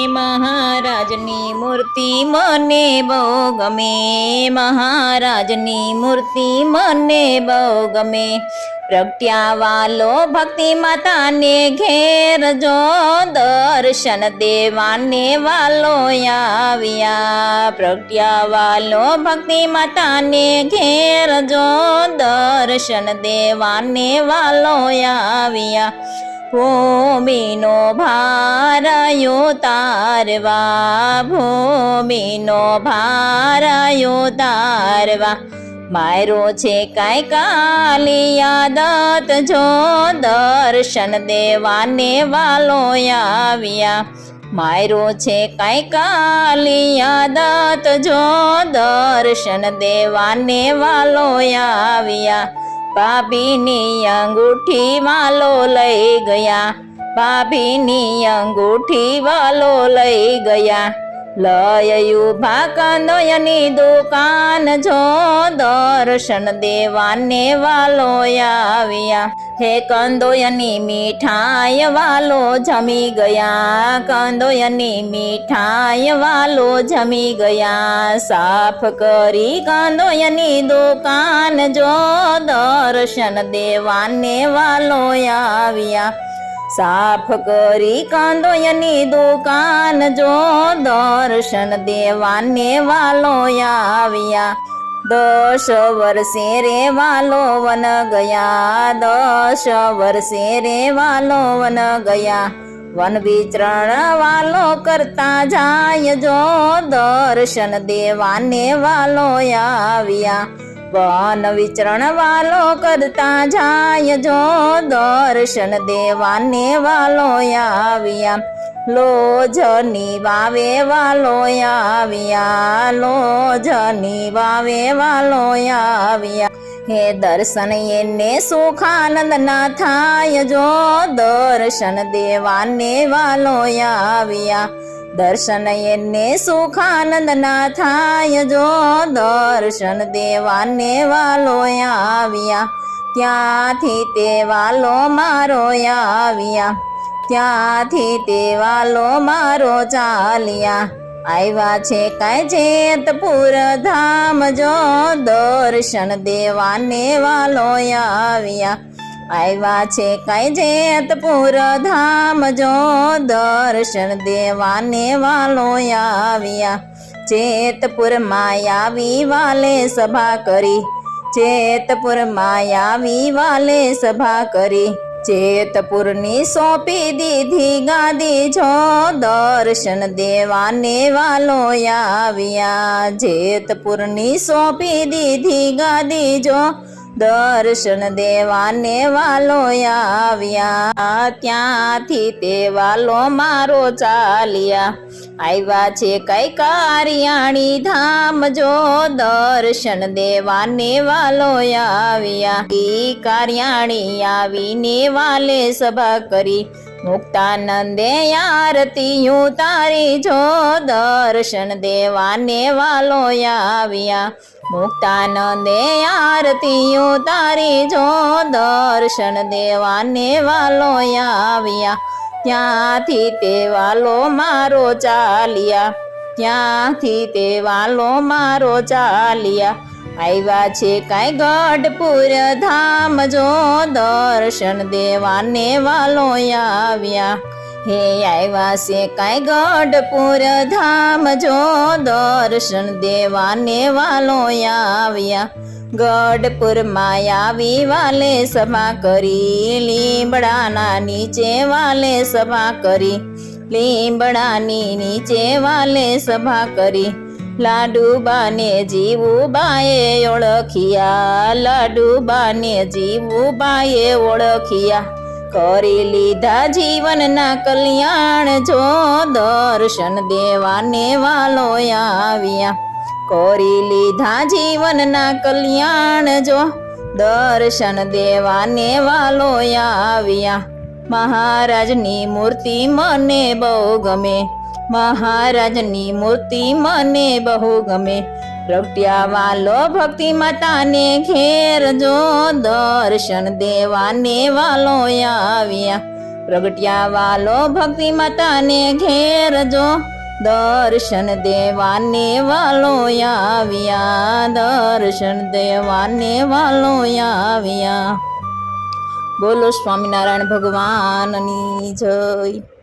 महाराजनी मूर्ति मने बहु गमे। महाराजनी मूर्ति मने बहु गमे। प्रगट्या वालो भक्ति माता ने घेर जो दर्शन देवाने वालो आविया। प्रगट्या वालो भक्ति माता ने घेर जो दर्शन देवाने वालो आविया। भूमिनो भारयो तारवा। भूमिनो भारयो तारवा। मायरो छे काई काली आदत जो दर्शन देवाने वालो आविया। मायरो छे काई काली आदत जो दर्शन देवाने वालो आविया। भाभीनी अंगूठी वालो लई गया। भाभीनी अंगूठी वालो लई गया। लययु भाकंदोयनी दुकान जो दर्शन देवाने वालो आविया। हे कंदोयनी मिठाई वालो जमी गया। कंदोयनी मिठाई वालो जमी गया। साफ करी कंदोयनी दुकान जो दर्शन देवाने वालो आविया। साफ करी कंदोयनी दुकान जो दर्शन देवाने वालो आविया। 10 वर्षे रे वालो वन गया। 10 वर्षे रे वालो वन गया। वन विचरण वालो करता जाय जो दर्शन देवाने वालो आविया। वन विचरण वालो करता जाय जो दर्शन देवाने वालो आविया। लोजनी वावे वालो आविया। लोजनी वावे वालो आविया। हे दर्शन एने सुखानंद ना थाय जो दर्शन देवाने वालो आविया। दर्शन एने सुखानंद ना थाय जो दर्शन देवाने वालो आविया। त्यांथी ते वालो मारो आविया। त्यांथी ते वालो मारो चालिया। आव्या छे काई जेतपुर धाम जो दर्शन देवाने वालो आविया। आव्या छे काई जेतपुर धाम जो दर्शन देवाने वालो आविया। जेतपुर मायावी वाले सभा करी। जेतपुर मायावी वाले सभा करी। जेतपुरनी सौंपी दीधी गादी जो दर्शन देवाने वालो आविया। जेतपुरनी सौंपी दीधी गादी जो दर्शन देवाने वालो आविया। त्यांथी ते वालो मारो चालिया। आव्या छे कई कारियाणी धाम जो दर्शन देवाने वालो आविया। ई कारियाणी आवीने वाले सभा करी। मुक्तानंदे आरती उतारी जो दर्शन देवाने वालो आविया। मुक्तानंदे आरती उतारी जो दर्शन देवाने वालो आविया। त्यांथी ते वालो मारो चालिया। त्यांथी ते वालो मारो चालिया। आव्या छे काई गढ़पुर धाम जो दर्शन देवाने वालो आविया। हे आव्या छे काई गढ़पुर धाम जो दर्शन देवाने वालो आविया। गढ़पुर मायावी वाले सभा करी। लीमड़ाना नीचे वाले सभा करी। लीमड़ानी नीचे वाले सभा करी। लाडूबाने जीवूबाए ओळखिया। लाडूबाने जीवूबाए ओळखिया। करी लीधा जीवनना कल्याण जो दर्शन देवाने वालो आविया। करी लीधा जीवनना कल्याण जो दर्शन देवाने वालो आविया। महाराजनी मूर्ति मने बहु गमे। महाराजनी मूर्ति मने बहु गमे। प्रगट्या वालो भक्ति माता ने घेर जो दर्शन देवाने वालो आविया। પ્રગટ્યા વાલો ભક્તિ માતાને ઘેર જો, દર્શન દેવાને વાલો આવ્યા, દર્શન દેવાને વાલો આવ્યા. બોલો સ્વામિનારાયણ ભગવાનની જય.